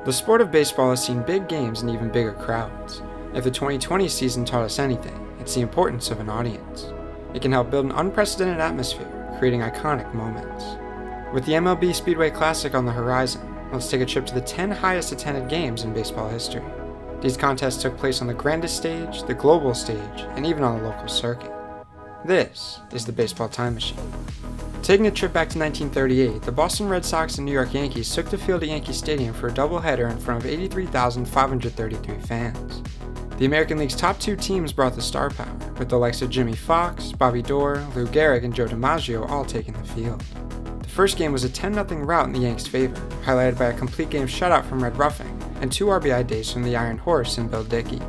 The sport of baseball has seen big games and even bigger crowds. If the 2020 season taught us anything, it's the importance of an audience. It can help build an unprecedented atmosphere, creating iconic moments. With the MLB Speedway Classic on the horizon, let's take a trip to the 10 highest attended games in baseball history. These contests took place on the grandest stage, the global stage, and even on the local circuit. This is the Baseball Time Machine. Taking a trip back to 1938, the Boston Red Sox and New York Yankees took the field at Yankee Stadium for a doubleheader in front of 83,533 fans. The American League's top two teams brought the star power, with the likes of Jimmy Fox, Bobby Doerr, Lou Gehrig, and Joe DiMaggio all taking the field. The first game was a 10-0 rout in the Yanks' favor, highlighted by a complete game shutout from Red Ruffing and 2 RBI days from the Iron Horse and Bill Dickey.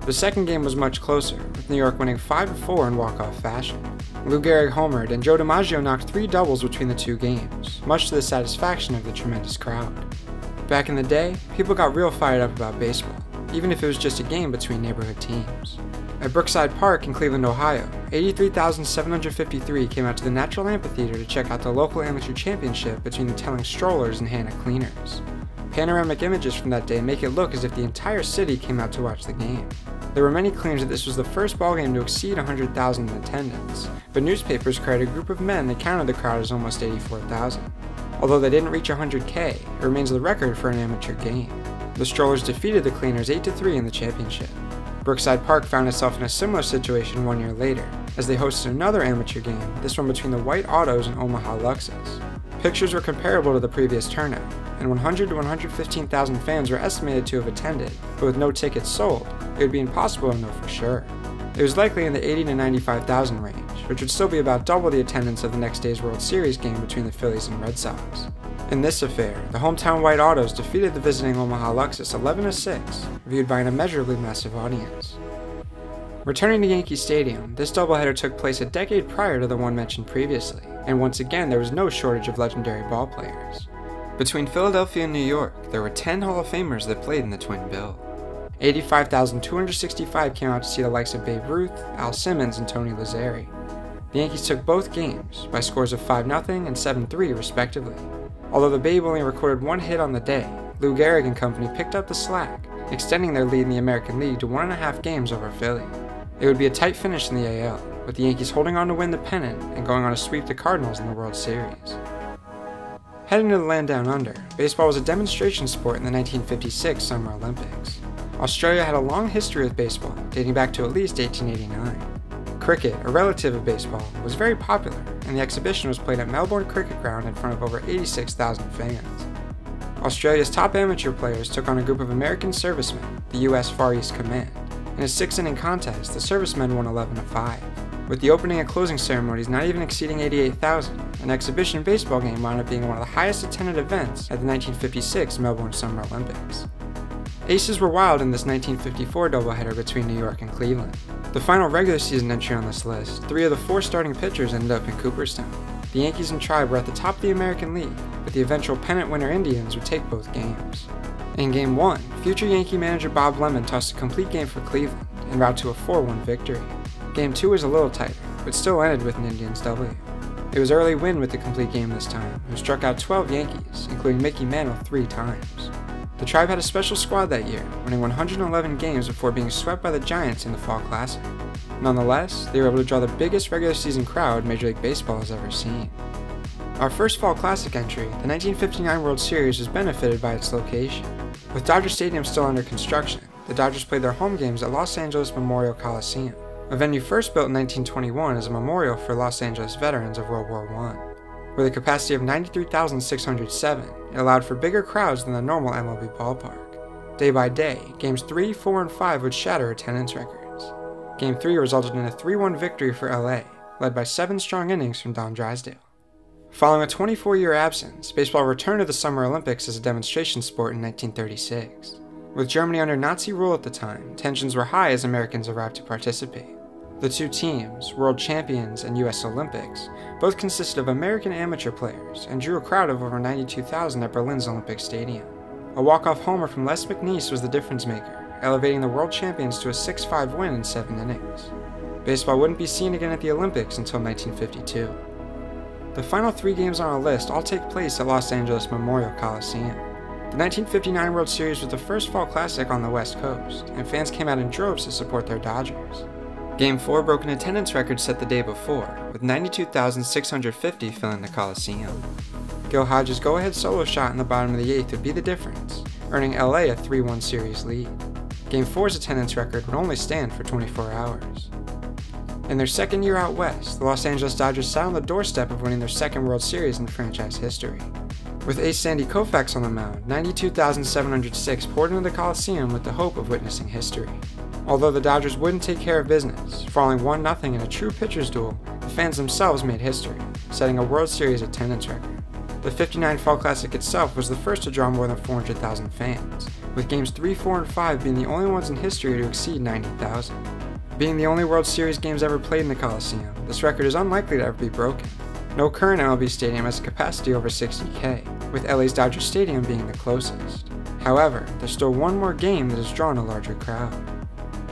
The second game was much closer, with New York winning 5-4 in walk-off fashion. Lou Gehrig homered and Joe DiMaggio knocked 3 doubles between the two games, much to the satisfaction of the tremendous crowd. Back in the day, people got real fired up about baseball, even if it was just a game between neighborhood teams. At Brookside Park in Cleveland, Ohio, 83,753 came out to the Natural Amphitheater to check out the local amateur championship between the Telling Strollers and Hannah Cleaners. Panoramic images from that day make it look as if the entire city came out to watch the game. There were many claims that this was the first ballgame to exceed 100,000 in attendance, but newspapers credited a group of men that counted the crowd as almost 84,000. Although they didn't reach 100K, it remains the record for an amateur game. The Strollers defeated the Cleaners 8-3 in the championship. Brookside Park found itself in a similar situation 1 year later, as they hosted another amateur game, this one between the White Autos and Omaha Luxus. Pictures were comparable to the previous turnout, and 100 to 115,000 fans were estimated to have attended, but with no tickets sold, it would be impossible to know for sure. It was likely in the 80 to 95,000 range, which would still be about double the attendance of the next day's World Series game between the Phillies and Red Sox. In this affair, the hometown White Autos defeated the visiting Omaha Luxus 11-6, viewed by an immeasurably massive audience. Returning to Yankee Stadium, this doubleheader took place a decade prior to the one mentioned previously, and once again there was no shortage of legendary ballplayers. Between Philadelphia and New York, there were 10 Hall of Famers that played in the twin bill. 85,265 came out to see the likes of Babe Ruth, Al Simmons, and Tony Lazzeri. The Yankees took both games, by scores of 5-0 and 7-3 respectively. Although the Babe only recorded 1 hit on the day, Lou Gehrig and company picked up the slack, extending their lead in the American League to 1.5 games over Philly. It would be a tight finish in the AL, with the Yankees holding on to win the pennant and going on to sweep the Cardinals in the World Series. Heading to the land down under, baseball was a demonstration sport in the 1956 Summer Olympics. Australia had a long history with baseball, dating back to at least 1889. Cricket, a relative of baseball, was very popular, and the exhibition was played at Melbourne Cricket Ground in front of over 86,000 fans. Australia's top amateur players took on a group of American servicemen, the US Far East Command. In a 6-inning contest, the servicemen won 11-5. With the opening and closing ceremonies not even exceeding 88,000, an exhibition baseball game wound up being one of the highest attended events at the 1956 Melbourne Summer Olympics. Aces were wild in this 1954 doubleheader between New York and Cleveland. The final regular season entry on this list, 3 of the 4 starting pitchers ended up in Cooperstown. The Yankees and Tribe were at the top of the American League, but the eventual pennant winner Indians would take both games. In Game 1, future Yankee manager Bob Lemon tossed a complete game for Cleveland, en route to a 4-1 victory. Game 2 was a little tighter, but still ended with an Indians W. It was early win with the complete game this time, who struck out 12 Yankees, including Mickey Mantle 3 times. The Tribe had a special squad that year, winning 111 games before being swept by the Giants in the Fall Classic. Nonetheless, they were able to draw the biggest regular season crowd Major League Baseball has ever seen. Our first Fall Classic entry, the 1959 World Series, was benefited by its location. With Dodger Stadium still under construction, the Dodgers played their home games at Los Angeles Memorial Coliseum, a venue first built in 1921 as a memorial for Los Angeles veterans of World War I. With a capacity of 93,607, it allowed for bigger crowds than the normal MLB ballpark. Day by day, Games 3, 4, and 5 would shatter attendance records. Game 3 resulted in a 3-1 victory for LA, led by 7 strong innings from Don Drysdale. Following a 24-year absence, baseball returned to the Summer Olympics as a demonstration sport in 1936. With Germany under Nazi rule at the time, tensions were high as Americans arrived to participate. The two teams, world champions and US Olympics, both consisted of American amateur players and drew a crowd of over 92,000 at Berlin's Olympic Stadium. A walk-off homer from Les McNeese was the difference maker, elevating the world champions to a 6-5 win in 7 innings. Baseball wouldn't be seen again at the Olympics until 1952. The final 3 games on our list all take place at Los Angeles Memorial Coliseum. The 1959 World Series was the first fall classic on the West Coast, and fans came out in droves to support their Dodgers. Game 4 broke an attendance record set the day before, with 92,650 filling the Coliseum. Gil Hodges' go-ahead solo shot in the bottom of the 8th would be the difference, earning LA a 3-1 series lead. Game 4's attendance record would only stand for 24 hours. In their second year out west, the Los Angeles Dodgers sat on the doorstep of winning their second World Series in franchise history. With ace Sandy Koufax on the mound, 92,706 poured into the Coliseum with the hope of witnessing history. Although the Dodgers wouldn't take care of business, falling 1-0 in a true pitcher's duel, the fans themselves made history, setting a World Series attendance record. The '59 Fall Classic itself was the first to draw more than 400,000 fans, with games 3, 4, and 5 being the only ones in history to exceed 90,000. Being the only World Series games ever played in the Coliseum, this record is unlikely to ever be broken. No current MLB stadium has a capacity over 60,000, with LA's Dodger Stadium being the closest. However, there's still one more game that has drawn a larger crowd.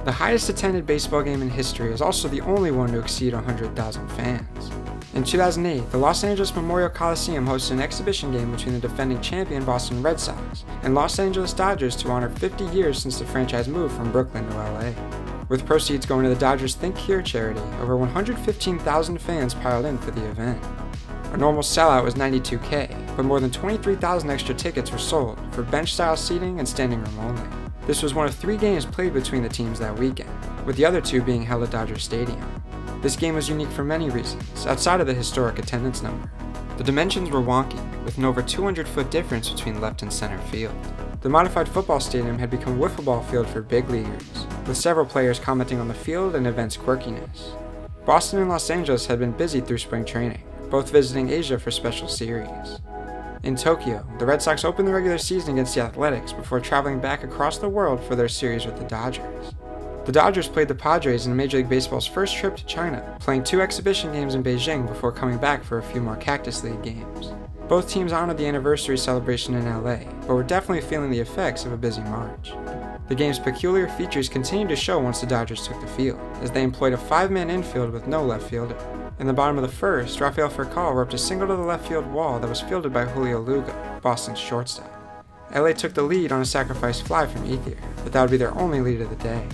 The highest attended baseball game in history is also the only one to exceed 100,000 fans. In 2008, the Los Angeles Memorial Coliseum hosted an exhibition game between the defending champion Boston Red Sox and Los Angeles Dodgers to honor 50 years since the franchise moved from Brooklyn to LA. With proceeds going to the Dodgers Think Here charity, over 115,000 fans piled in for the event. A normal sellout was 92,000, but more than 23,000 extra tickets were sold for bench-style seating and standing room only. This was one of 3 games played between the teams that weekend, with the other 2 being held at Dodger Stadium. This game was unique for many reasons, outside of the historic attendance number. The dimensions were wonky, with an over 200-foot difference between left and center field. The modified football stadium had become a wiffle ball field for big leaguers, with several players commenting on the field and event's quirkiness. Boston and Los Angeles had been busy through spring training, both visiting Asia for special series. In Tokyo, the Red Sox opened the regular season against the Athletics before traveling back across the world for their series with the Dodgers. The Dodgers played the Padres in Major League Baseball's first trip to China, playing 2 exhibition games in Beijing before coming back for a few more Cactus League games. Both teams honored the anniversary celebration in LA, but were definitely feeling the effects of a busy March. The game's peculiar features continued to show once the Dodgers took the field, as they employed a 5-man infield with no left fielder. In the bottom of the first, Rafael Furcal roped a single to the left field wall that was fielded by Julio Lugo, Boston's shortstop. LA took the lead on a sacrifice fly from Ethier, but that would be their only lead of the day.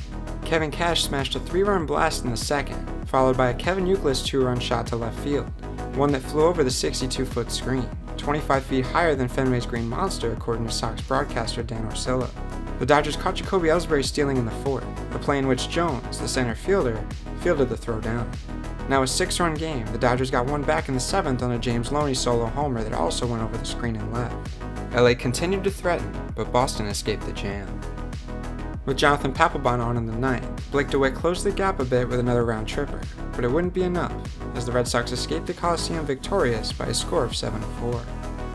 Kevin Cash smashed a 3-run blast in the second, followed by a Kevin Youkilis 2-run shot to left field, one that flew over the 62-foot screen, 25 feet higher than Fenway's Green Monster according to Sox broadcaster Dan Orsillo. The Dodgers caught Jacoby Ellsbury stealing in the 4th, a play in which Jones, the center fielder, fielded the throw down. Now a 6-run game, the Dodgers got one back in the 7th on a James Loney solo homer that also went over the screen and left. LA continued to threaten, but Boston escaped the jam. With Jonathan Papelbon on in the 9th, Blake DeWitt closed the gap a bit with another round tripper, but it wouldn't be enough, as the Red Sox escaped the Coliseum victorious by a score of 7-4.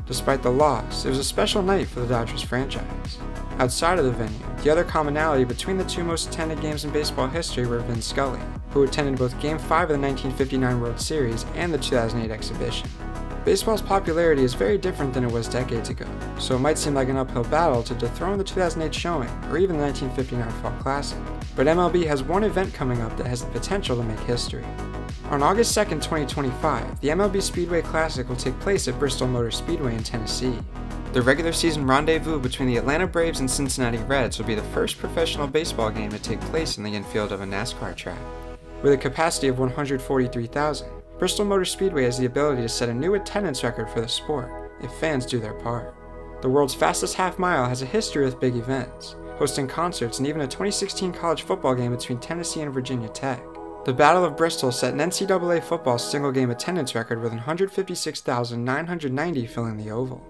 Despite the loss, it was a special night for the Dodgers franchise. Outside of the venue, the other commonality between the 2 most attended games in baseball history were Vin Scully, who attended both Game 5 of the 1959 World Series and the 2008 exhibition. Baseball's popularity is very different than it was decades ago, so it might seem like an uphill battle to dethrone the 2008 showing or even the 1959 Fall Classic, but MLB has one event coming up that has the potential to make history. On August 2, 2025, the MLB Speedway Classic will take place at Bristol Motor Speedway in Tennessee. The regular season rendezvous between the Atlanta Braves and Cincinnati Reds will be the first professional baseball game to take place in the infield of a NASCAR track. With a capacity of 143,000, Bristol Motor Speedway has the ability to set a new attendance record for the sport, if fans do their part. The world's fastest half mile has a history with big events, hosting concerts and even a 2016 college football game between Tennessee and Virginia Tech. The Battle of Bristol set an NCAA football single-game attendance record with 156,990 filling the oval.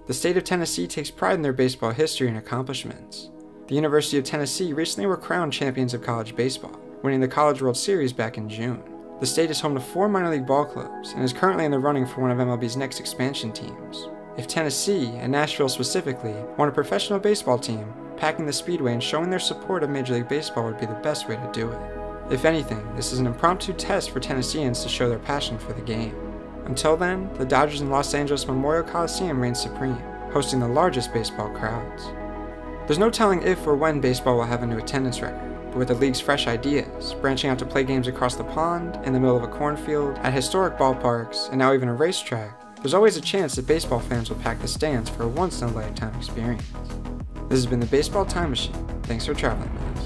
The state of Tennessee takes pride in their baseball history and accomplishments. The University of Tennessee recently were crowned champions of college baseball, winning the College World Series back in June. The state is home to 4 minor league ball clubs and is currently in the running for one of MLB's next expansion teams. If Tennessee, and Nashville specifically, want a professional baseball team, packing the Speedway and showing their support of Major League Baseball would be the best way to do it. If anything, this is an impromptu test for Tennesseans to show their passion for the game. Until then, the Dodgers in Los Angeles Memorial Coliseum reign supreme, hosting the largest baseball crowds. There's no telling if or when baseball will have a new attendance record, but with the league's fresh ideas, branching out to play games across the pond, in the middle of a cornfield, at historic ballparks, and now even a racetrack, there's always a chance that baseball fans will pack the stands for a once-in-a-lifetime experience. This has been the Baseball Time Machine. Thanks for traveling with us.